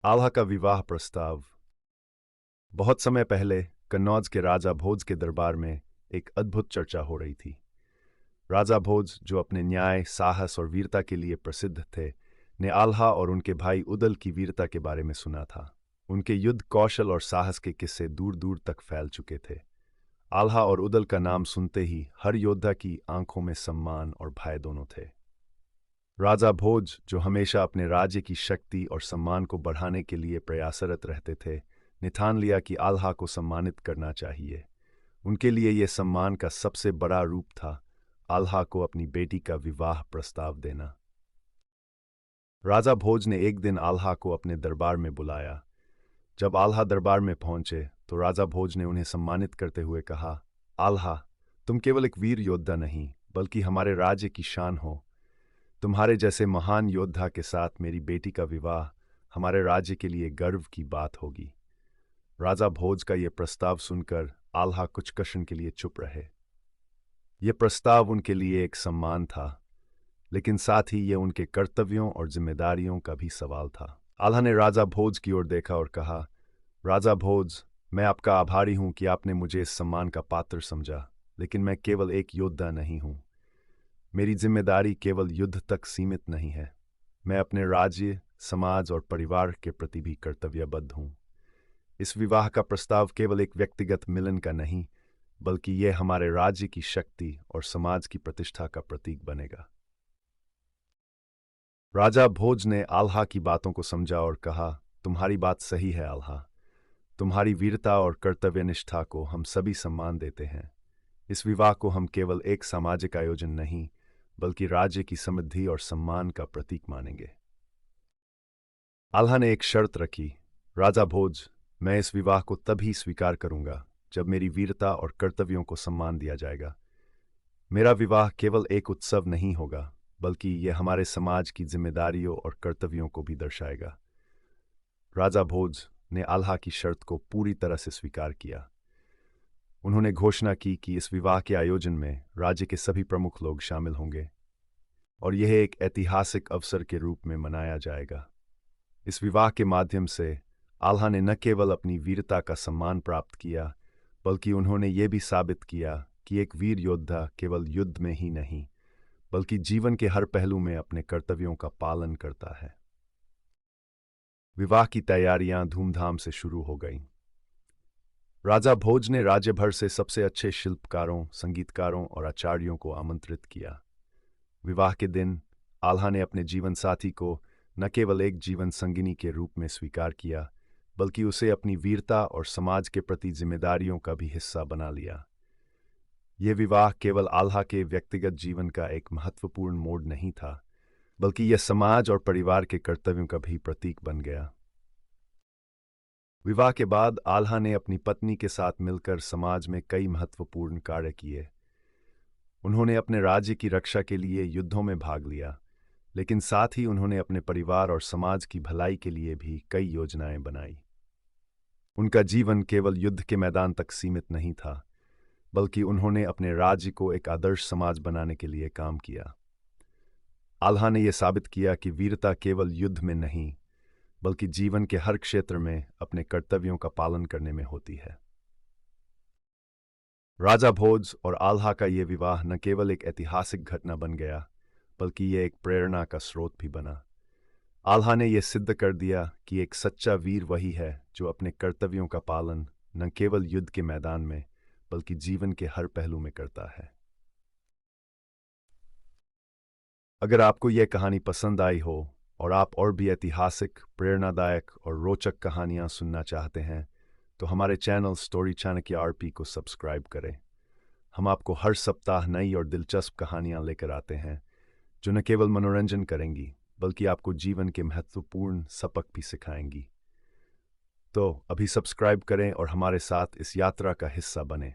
आल्हा का विवाह प्रस्ताव। बहुत समय पहले कन्नौज के राजा भोज के दरबार में एक अद्भुत चर्चा हो रही थी। राजा भोज, जो अपने न्याय, साहस और वीरता के लिए प्रसिद्ध थे, ने आल्हा और उनके भाई उदल की वीरता के बारे में सुना था। उनके युद्ध कौशल और साहस के किस्से दूर दूर तक फैल चुके थे। आल्हा और उदल का नाम सुनते ही हर योद्धा की आंखों में सम्मान और भय दोनों थे। राजा भोज, जो हमेशा अपने राज्य की शक्ति और सम्मान को बढ़ाने के लिए प्रयासरत रहते थे, ने ठान लिया कि आल्हा को सम्मानित करना चाहिए। उनके लिए यह सम्मान का सबसे बड़ा रूप था आल्हा को अपनी बेटी का विवाह प्रस्ताव देना। राजा भोज ने एक दिन आल्हा को अपने दरबार में बुलाया। जब आल्हा दरबार में पहुंचे तो राजा भोज ने उन्हें सम्मानित करते हुए कहा, आल्हा, तुम केवल एक वीर योद्धा नहीं बल्कि हमारे राज्य की शान हो। तुम्हारे जैसे महान योद्धा के साथ मेरी बेटी का विवाह हमारे राज्य के लिए गर्व की बात होगी। राजा भोज का यह प्रस्ताव सुनकर आल्हा कुछ क्षण के लिए चुप रहे। यह प्रस्ताव उनके लिए एक सम्मान था, लेकिन साथ ही यह उनके कर्तव्यों और जिम्मेदारियों का भी सवाल था। आल्हा ने राजा भोज की ओर देखा और कहा, राजा भोज, मैं आपका आभारी हूं कि आपने मुझे इस सम्मान का पात्र समझा, लेकिन मैं केवल एक योद्धा नहीं हूं। मेरी जिम्मेदारी केवल युद्ध तक सीमित नहीं है। मैं अपने राज्य, समाज और परिवार के प्रति भी कर्तव्यबद्ध हूं। इस विवाह का प्रस्ताव केवल एक व्यक्तिगत मिलन का नहीं, बल्कि यह हमारे राज्य की शक्ति और समाज की प्रतिष्ठा का प्रतीक बनेगा। राजा भोज ने आल्हा की बातों को समझा और कहा, तुम्हारी बात सही है आल्हा। तुम्हारी वीरता और कर्तव्यनिष्ठा को हम सभी सम्मान देते हैं। इस विवाह को हम केवल एक सामाजिक आयोजन नहीं, बल्कि राज्य की समृद्धि और सम्मान का प्रतीक मानेंगे। आल्हा ने एक शर्त रखी, राजा भोज, मैं इस विवाह को तभी स्वीकार करूंगा जब मेरी वीरता और कर्तव्यों को सम्मान दिया जाएगा। मेरा विवाह केवल एक उत्सव नहीं होगा, बल्कि यह हमारे समाज की जिम्मेदारियों और कर्तव्यों को भी दर्शाएगा। राजा भोज ने आल्हा की शर्त को पूरी तरह से स्वीकार किया। उन्होंने घोषणा की कि इस विवाह के आयोजन में राज्य के सभी प्रमुख लोग शामिल होंगे और यह एक ऐतिहासिक अवसर के रूप में मनाया जाएगा। इस विवाह के माध्यम से आल्हा ने न केवल अपनी वीरता का सम्मान प्राप्त किया, बल्कि उन्होंने ये भी साबित किया कि एक वीर योद्धा केवल युद्ध में ही नहीं, बल्कि जीवन के हर पहलू में अपने कर्तव्यों का पालन करता है। विवाह की तैयारियां धूमधाम से शुरू हो गईं। राजा भोज ने राज्य भर से सबसे अच्छे शिल्पकारों, संगीतकारों और आचार्यों को आमंत्रित किया। विवाह के दिन आल्हा ने अपने जीवन साथी को न केवल एक जीवन संगिनी के रूप में स्वीकार किया, बल्कि उसे अपनी वीरता और समाज के प्रति जिम्मेदारियों का भी हिस्सा बना लिया। यह विवाह केवल आल्हा के व्यक्तिगत जीवन का एक महत्वपूर्ण मोड़ नहीं था, बल्कि यह समाज और परिवार के कर्तव्यों का भी प्रतीक बन गया। विवाह के बाद आल्हा ने अपनी पत्नी के साथ मिलकर समाज में कई महत्वपूर्ण कार्य किए। उन्होंने अपने राज्य की रक्षा के लिए युद्धों में भाग लिया, लेकिन साथ ही उन्होंने अपने परिवार और समाज की भलाई के लिए भी कई योजनाएं बनाई। उनका जीवन केवल युद्ध के मैदान तक सीमित नहीं था, बल्कि उन्होंने अपने राज्य को एक आदर्श समाज बनाने के लिए काम किया। आल्हा ने यह साबित किया कि वीरता केवल युद्ध में नहीं, बल्कि जीवन के हर क्षेत्र में अपने कर्तव्यों का पालन करने में होती है। राजा भोज और आल्हा का यह विवाह न केवल एक ऐतिहासिक घटना बन गया, बल्कि यह एक प्रेरणा का स्रोत भी बना। आल्हा ने यह सिद्ध कर दिया कि एक सच्चा वीर वही है जो अपने कर्तव्यों का पालन न केवल युद्ध के मैदान में, बल्कि जीवन के हर पहलू में करता है। अगर आपको यह कहानी पसंद आई हो और आप और भी ऐतिहासिक, प्रेरणादायक और रोचक कहानियां सुनना चाहते हैं, तो हमारे चैनल स्टोरी चाणक्य आरपी को सब्सक्राइब करें। हम आपको हर सप्ताह नई और दिलचस्प कहानियां लेकर आते हैं, जो न केवल मनोरंजन करेंगी, बल्कि आपको जीवन के महत्वपूर्ण सबक भी सिखाएंगी। तो अभी सब्सक्राइब करें और हमारे साथ इस यात्रा का हिस्सा बनें।